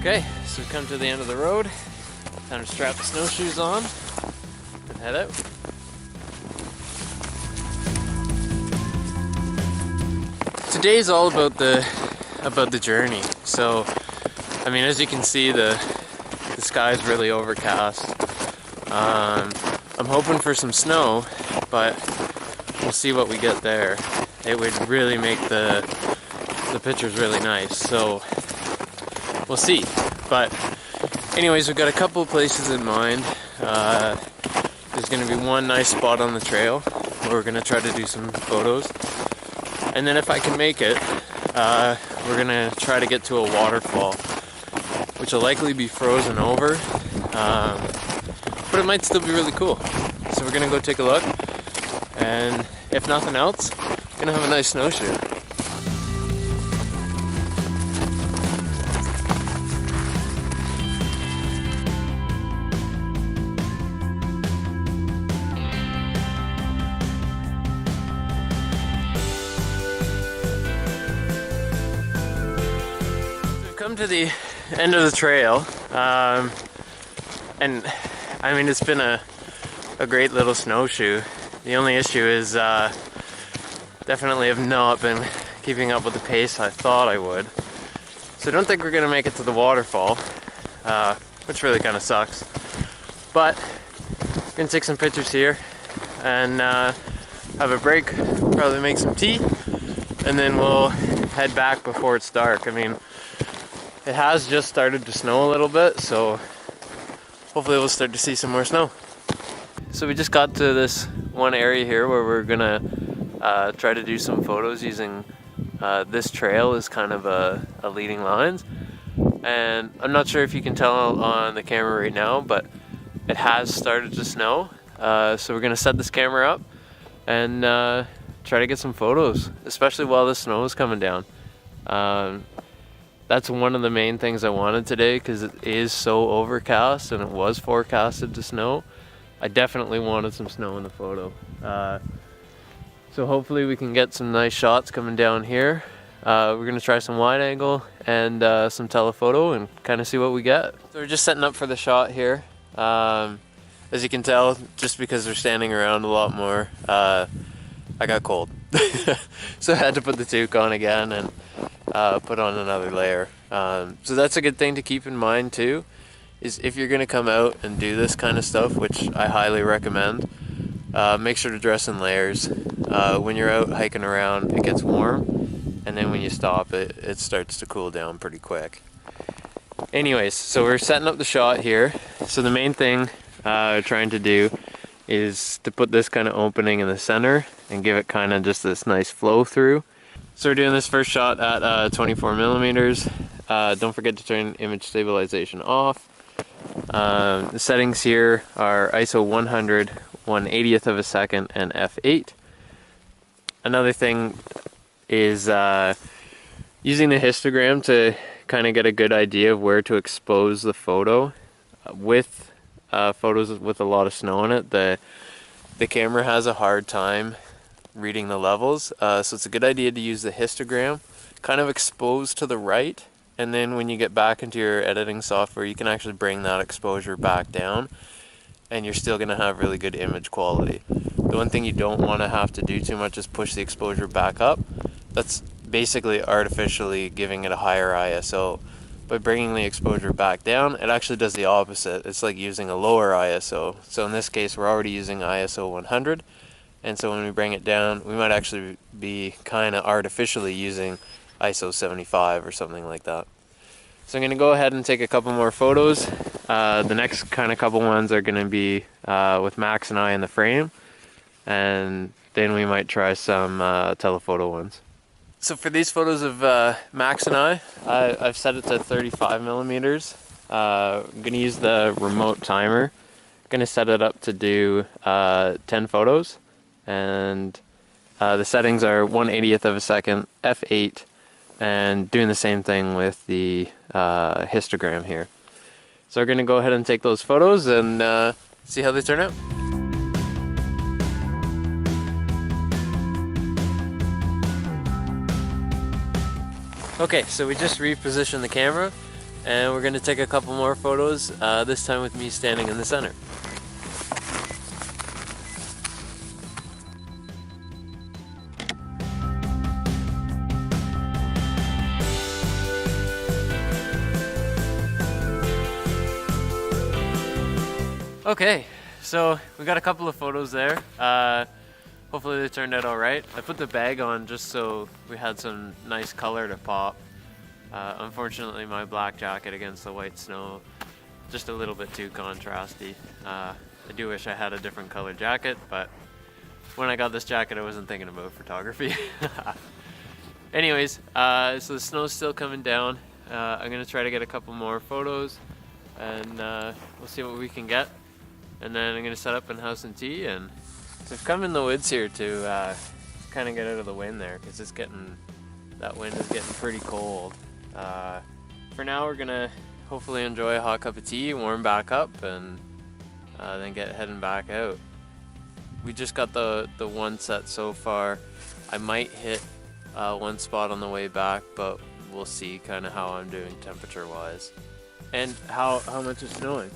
Okay, so we've come to the end of the road. Time to strap the snowshoes on and head out. Today's all about the journey. So, I mean, as you can see, the sky's really overcast. I'm hoping for some snow, but we'll see what we get there. It would really make the pictures really nice. So we'll see. But anyways, we've got a couple of places in mind. There's going to be one nice spot on the trail where we're going to try to do some photos. And then if I can make it, we're going to try to get to a waterfall, which will likely be frozen over. But it might still be really cool. So we're going to go take a look. And if nothing else, we're going to have a nice snowshoe. Come to the end of the trail, and I mean, it's been a great little snowshoe. The only issue is definitely have not been keeping up with the pace I thought I would. So I don't think we're gonna make it to the waterfall, which really kind of sucks. But we're gonna take some pictures here and have a break, probably make some tea, and then we'll head back before it's dark. I mean, it has just started to snow a little bit, so hopefully we'll start to see some more snow. So we just got to this one area here where we're gonna try to do some photos using this trail as kind of a leading lines. And I'm not sure if you can tell on the camera right now, but it has started to snow. So we're gonna set this camera up and try to get some photos, especially while the snow is coming down. That's one of the main things I wanted today, because it is so overcast and it was forecasted to snow. I definitely wanted some snow in the photo. So hopefully we can get some nice shots coming down here. We're gonna try some wide angle and some telephoto and kind of see what we get. So we're just setting up for the shot here. As you can tell, just because we're standing around a lot more, I got cold. So I had to put the toque on again and put on another layer. So that's a good thing to keep in mind too, is if you're going to come out and do this kind of stuff, which I highly recommend, make sure to dress in layers. When you're out hiking around, it gets warm, and then when you stop, it starts to cool down pretty quick. Anyways, so we're setting up the shot here. So the main thing we're trying to do is to put this kind of opening in the center and give it kind of just this nice flow through. So we're doing this first shot at 24 millimeters. Don't forget to turn image stabilization off. The settings here are ISO 100, 1/80th of a second, and f8. Another thing is using the histogram to kind of get a good idea of where to expose the photo. With photos with a lot of snow in it, the camera has a hard time reading the levels, so it's a good idea to use the histogram kind of exposed to the right, and then when you get back into your editing software, you can actually bring that exposure back down, and you're still going to have really good image quality. The one thing you don't want to have to do too much is push the exposure back up. That's basically artificially giving it a higher ISO. By bringing the exposure back down, it actually does the opposite. It's like using a lower ISO. So in this case, we're already using ISO 100, and so when we bring it down, we might actually be kind of artificially using ISO 75 or something like that. So I'm going to go ahead and take a couple more photos. The next kind of couple ones are going to be with Max and I in the frame, and then we might try some telephoto ones. So for these photos of Max and I've set it to 35 millimeters. I'm going to use the remote timer. I'm going to set it up to do 10 photos. And the settings are 1/80th of a second, f8, and doing the same thing with the histogram here. So we're going to go ahead and take those photos and see how they turn out. Okay, so we just repositioned the camera and we're gonna take a couple more photos, this time with me standing in the center. Okay, so we got a couple of photos there. Hopefully they turned out all right. I put the bag on just so we had some nice color to pop. Unfortunately, my black jacket against the white snow, just a little bit too contrasty. I do wish I had a different colored jacket, but when I got this jacket, I wasn't thinking about photography. Anyways, so the snow's still coming down. I'm gonna try to get a couple more photos, and we'll see what we can get. And then I'm gonna set up and have some tea, and so I've come in the woods here to kind of get out of the wind there, because that wind is getting pretty cold. For now, we're gonna hopefully enjoy a hot cup of tea, warm back up, and then get heading back out. We just got the one set so far. I might hit one spot on the way back, but we'll see kind of how I'm doing temperature wise, and how much is snowing.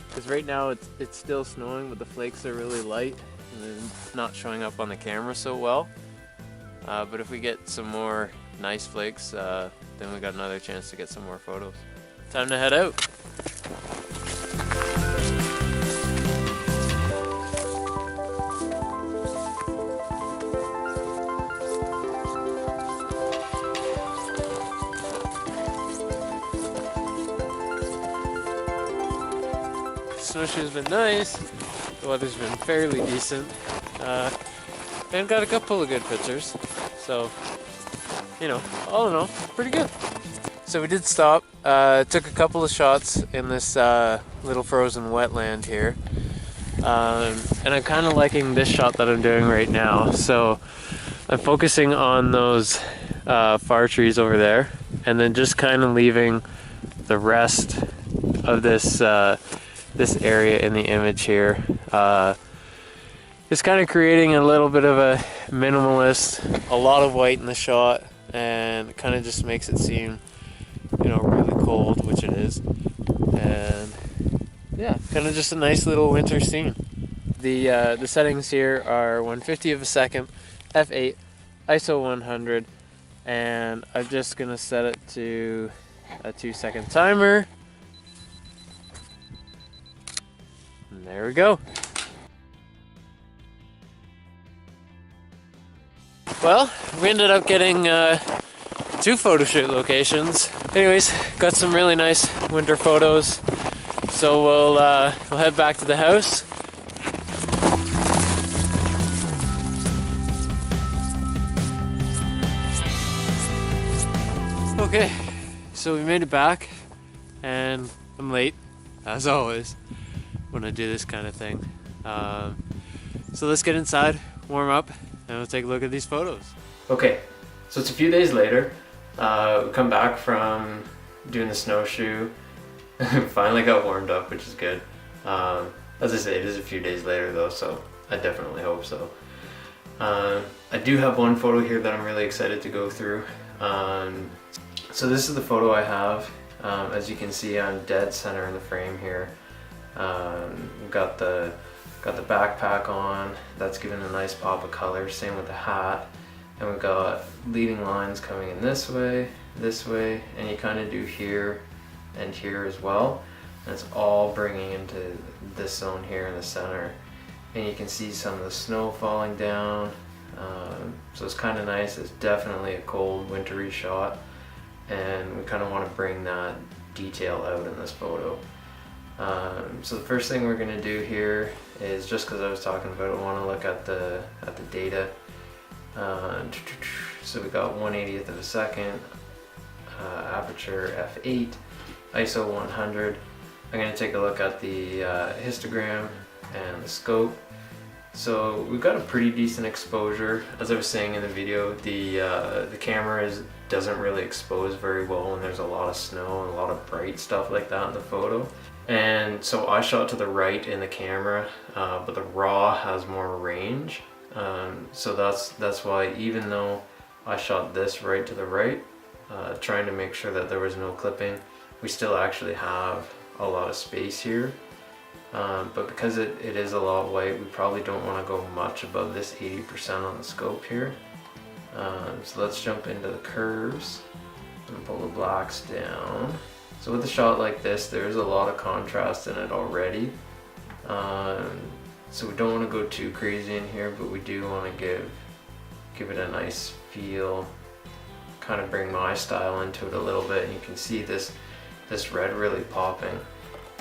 Because right now it's still snowing, but the flakes are really light and they're not showing up on the camera so well. But if we get some more nice flakes, then we got another chance to get some more photos. Time to head out. Snowshoe's been nice, the weather's been fairly decent, and got a couple of good pictures, so, you know, all in all, pretty good. So we did stop, took a couple of shots in this little frozen wetland here, and I'm kind of liking this shot that I'm doing right now. So I'm focusing on those far trees over there, and then just kind of leaving the rest of this area in the image here. It's kind of creating a little bit of a minimalist, a lot of white in the shot, and it kind of just makes it seem, you know, really cold, which it is. And yeah, kind of just a nice little winter scene. The settings here are 1/50 of a second, f8, ISO 100, and I'm just gonna set it to a 2-second timer. And there we go. Well, we ended up getting 2 photo shoot locations. Anyways, got some really nice winter photos. So we'll head back to the house. Okay, so we made it back, and I'm late, as always, when I do this kind of thing. So let's get inside, warm up, and we'll take a look at these photos. Okay, so it's a few days later. We come back from doing the snowshoe. Finally got warmed up, which is good. As I say, it is a few days later though, so I definitely hope so. I do have one photo here that I'm really excited to go through. So this is the photo I have. As you can see, I'm dead center in the frame here. We've got the backpack on. That's giving a nice pop of color. Same with the hat. And we've got leading lines coming in this way, and you kind of do here and here as well. And it's all bringing into this zone here in the center. And you can see some of the snow falling down. So it's kind of nice. It's definitely a cold, wintry shot. And we kind of want to bring that detail out in this photo. So the first thing we're going to do here is, just because I was talking about it, I want to look at the data. So we got 1/80th of a second, aperture f8, ISO 100. I'm going to take a look at the histogram and the scope. So we've got a pretty decent exposure. As I was saying in the video, the camera doesn't really expose very well when there's a lot of snow and a lot of bright stuff like that in the photo. And so I shot to the right in the camera, but the RAW has more range. So that's why, even though I shot this right to the right, trying to make sure that there was no clipping, we still actually have a lot of space here. But because it is a lot white, we probably don't want to go much above this 80% on the scope here. So let's jump into the curves and pull the blacks down. So with a shot like this, there's a lot of contrast in it already. So we don't want to go too crazy in here, but we do want to give it a nice feel, kind of bring my style into it a little bit. And you can see this red really popping.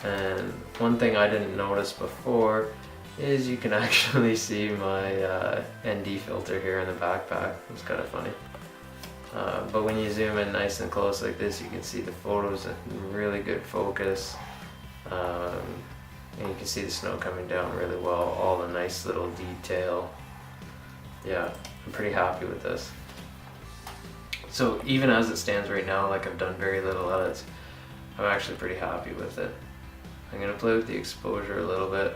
And one thing I didn't notice before is you can actually see my ND filter here in the backpack. It's kind of funny. But when you zoom in nice and close like this, you can see the photos in really good focus. And you can see the snow coming down really well, all the nice little detail. Yeah, I'm pretty happy with this. So even as it stands right now, like I've done very little edits, I'm actually pretty happy with it. I'm gonna play with the exposure a little bit.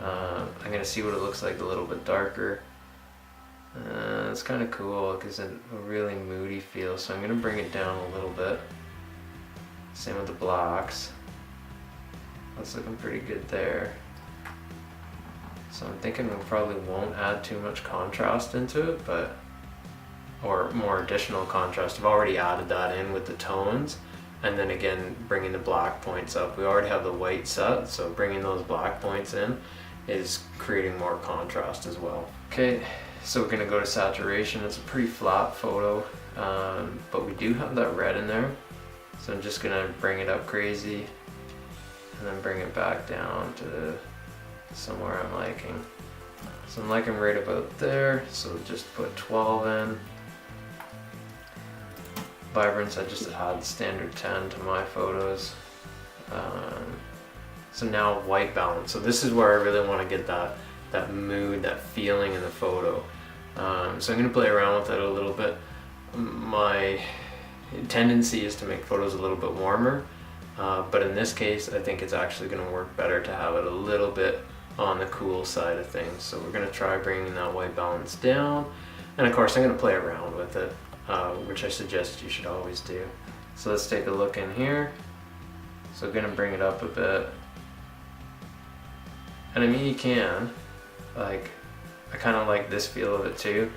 I'm gonna see what it looks like a little bit darker. It's kind of cool, it gives it a really moody feel, so I'm gonna bring it down a little bit. Same with the blacks. That's looking pretty good there. So I'm thinking we probably won't add too much contrast into it, or more additional contrast. I've already added that in with the tones. And then again, bringing the black points up. We already have the white set, so bringing those black points in is creating more contrast as well. Okay, so we're gonna go to saturation. It's a pretty flat photo, but we do have that red in there. So I'm just gonna bring it up crazy and then bring it back down to somewhere I'm liking. So I'm liking right about there, so just put 12 in. Vibrance, I just add standard 10 to my photos. So now white balance. So this is where I really want to get that mood, that feeling in the photo. So I'm going to play around with it a little bit. My tendency is to make photos a little bit warmer, but in this case I think it's actually going to work better to have it a little bit on the cool side of things. So we're going to try bringing that white balance down, and of course I'm going to play around with it. Which I suggest you should always do. So let's take a look in here. So I'm gonna bring it up a bit. And I mean, you can, like, I kind of like this feel of it too.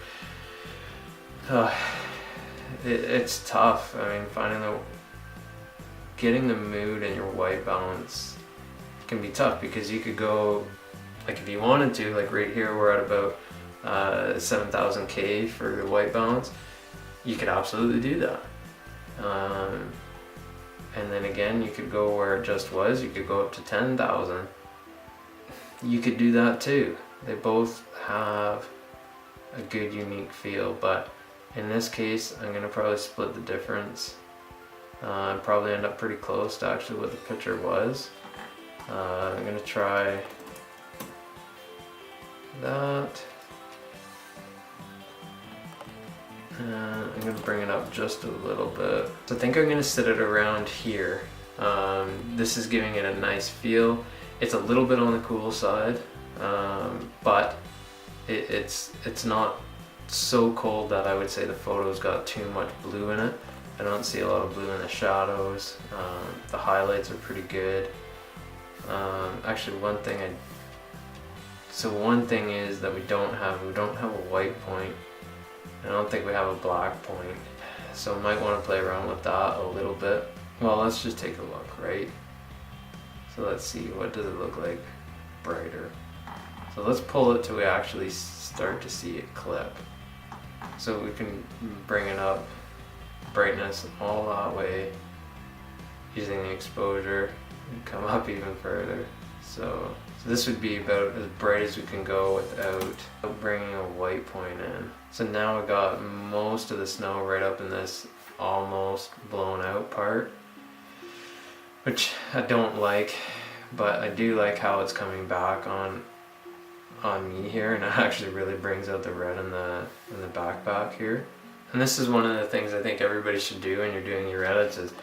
It's tough. I mean, getting the mood and your white balance can be tough, because you could go, like if you wanted to, like right here we're at about 7,000 K for the white balance. You could absolutely do that. And then again, you could go where it just was. You could go up to 10,000. You could do that too. They both have a good unique feel, but in this case, I'm gonna probably split the difference. Probably end up pretty close to actually what the picture was. I'm gonna try that. I'm going to bring it up just a little bit. So I think I'm going to sit it around here. This is giving it a nice feel. It's a little bit on the cool side, but it's not so cold that I would say the photo's got too much blue in it. I don't see a lot of blue in the shadows. The highlights are pretty good. Actually, one thing is that we don't have a white point. I don't think we have a black point, so I might want to play around with that a little bit. Well, let's just take a look, right? So let's see, what does it look like brighter? So let's pull it till we actually start to see it clip. So we can bring it up, brightness all that way, using the exposure, and come up even further. So this would be about as bright as we can go without bringing a white point in. So now we got most of the snow right up in this almost blown out part, which I don't like, but I do like how it's coming back on me here, and it actually really brings out the red in the backpack here. And this is one of the things I think everybody should do when you're doing your edits is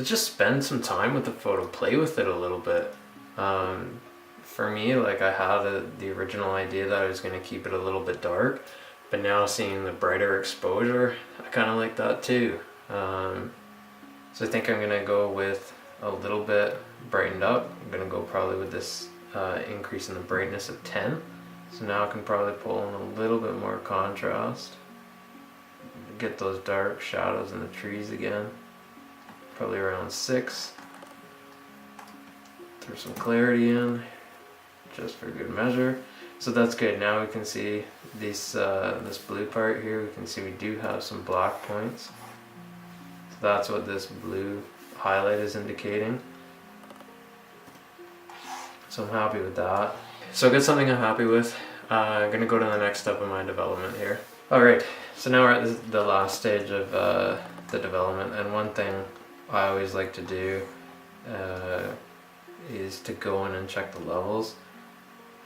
just spend some time with the photo, play with it a little bit. For me, like, I had the original idea that I was going to keep it a little bit dark, but now seeing the brighter exposure, I kind of like that too. So I think I'm going to go with a little bit brightened up. I'm gonna go probably with this increase in the brightness of 10. So now I can probably pull in a little bit more contrast. Get those dark shadows in the trees again. Probably around 6. Throw some clarity in, just for good measure. So that's good. Now we can see these, this blue part here. We can see we do have some black points. So that's what this blue highlight is indicating. So I'm happy with that. So I got something I'm happy with. I'm gonna go to the next step of my development here. Alright, so now we're at the last stage of the development, and one thing I always like to do is to go in and check the levels.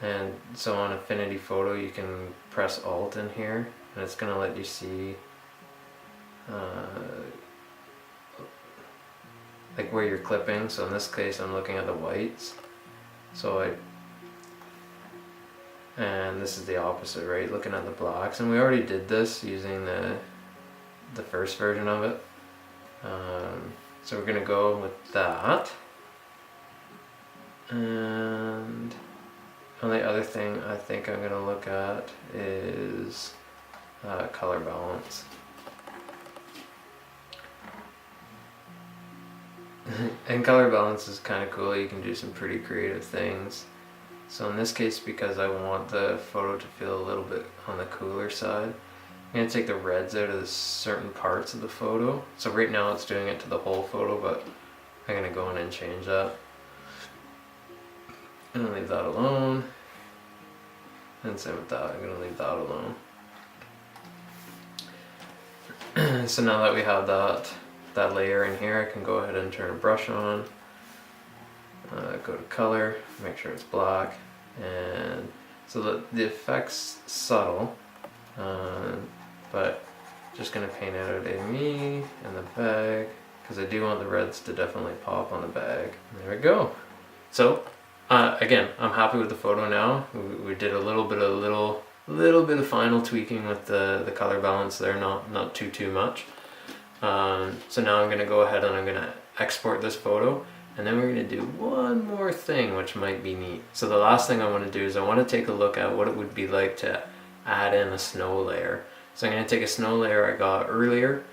And so on Affinity Photo you can press Alt in here and it's going to let you see like where you're clipping. So in this case I'm looking at the whites, and this is the opposite, right, looking at the blacks, and we already did this using the first version of it. So we're going to go with that. And the only other thing I think I'm going to look at is color balance. And color balance is kind of cool. You can do some pretty creative things. So in this case, because I want the photo to feel a little bit on the cooler side, I'm going to take the reds out of the certain parts of the photo. So right now it's doing it to the whole photo, but I'm going to go in and change that. I'm going to leave that alone. And same with that, I'm going to leave that alone. So now that we have that layer in here, I can go ahead and turn a brush on. Go to color, make sure it's black. And so the effect's subtle, but just going to paint out a me and the bag, because I do want the reds to definitely pop on the bag. There we go. So again, I'm happy with the photo now. We did a little bit of final tweaking with the color balance there, not too much. So now I'm going to go ahead and I'm going to export this photo, and then we're going to do one more thing which might be neat. So the last thing I want to do is I want to take a look at what it would be like to add in a snow layer. So I'm going to take a snow layer I got earlier,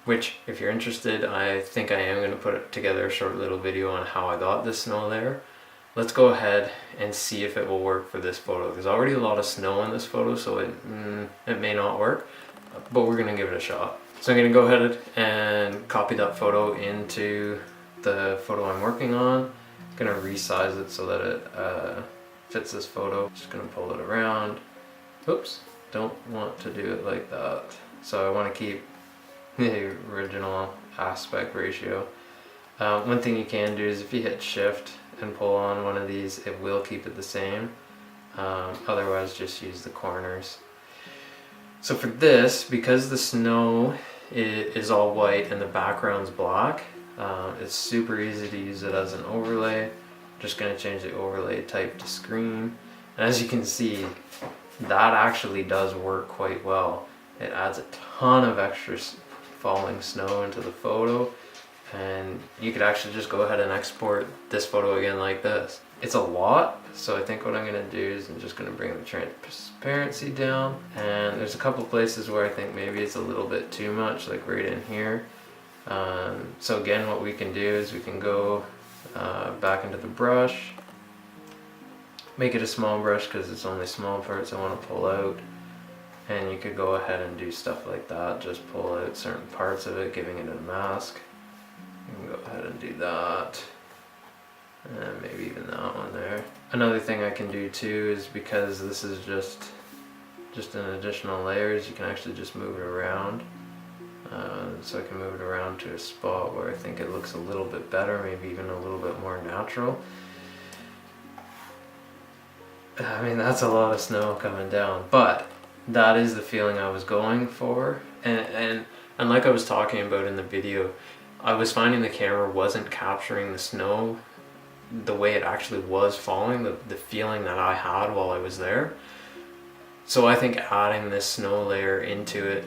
which if you're interested, I think I am going to put together a short little video on how I got this snow layer. Let's go ahead and see if it will work for this photo. There's already a lot of snow in this photo, so it may not work, but we're going to give it a shot. So I'm going to go ahead and copy that photo into the photo I'm working on. I'm going to resize it so that it fits this photo. Just going to pull it around. Oops, don't want to do it like that. So I want to keep the original aspect ratio. One thing you can do is if you hit shift and pull on one of these, it will keep it the same. Otherwise just use the corners. So for this, because the snow is all white and the background's black, it's super easy to use it as an overlay. I'm just going to change the overlay type to screen, and as you can see, that actually does work quite well. It adds a ton of extra falling snow into the photo, and you could actually just go ahead and export this photo again like this. It's a lot, so I think what I'm going to do is I'm just going to bring the transparency down, and there's a couple places where I think maybe it's a little bit too much, like right in here. So again, what we can do is we can go back into the brush, make it a small brush because it's only small parts I want to pull out, and you could go ahead and do stuff like that, just pull out certain parts of it, giving it a mask. You can go ahead and do that. And maybe even that one there. Another thing I can do too is, because this is just an additional layers, you can actually just move it around. So I can move it around to a spot where I think it looks a little bit better, maybe even a little bit more natural. I mean, that's a lot of snow coming down, but that is the feeling I was going for. And like I was talking about in the video, I was finding the camera wasn't capturing the snow the way it actually was falling, the feeling that I had while I was there. So I think adding this snow layer into it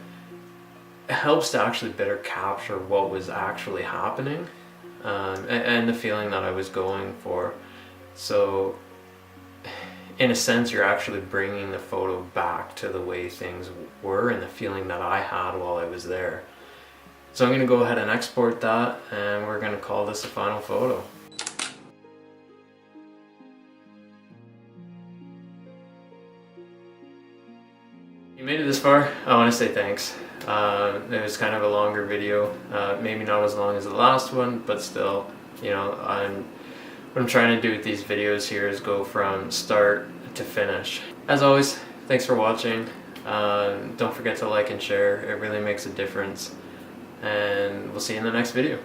helps to actually better capture what was actually happening. and the feeling that I was going for. So in a sense, you're actually bringing the photo back to the way things were and the feeling that I had while I was there. So I'm going to go ahead and export that, and we're going to call this a final photo. You made it this far, I want to say thanks. It was kind of a longer video, maybe not as long as the last one, but still, you know, what I'm trying to do with these videos here is go from start to finish. As always, thanks for watching. Don't forget to like and share, it really makes a difference. And we'll see you in the next video.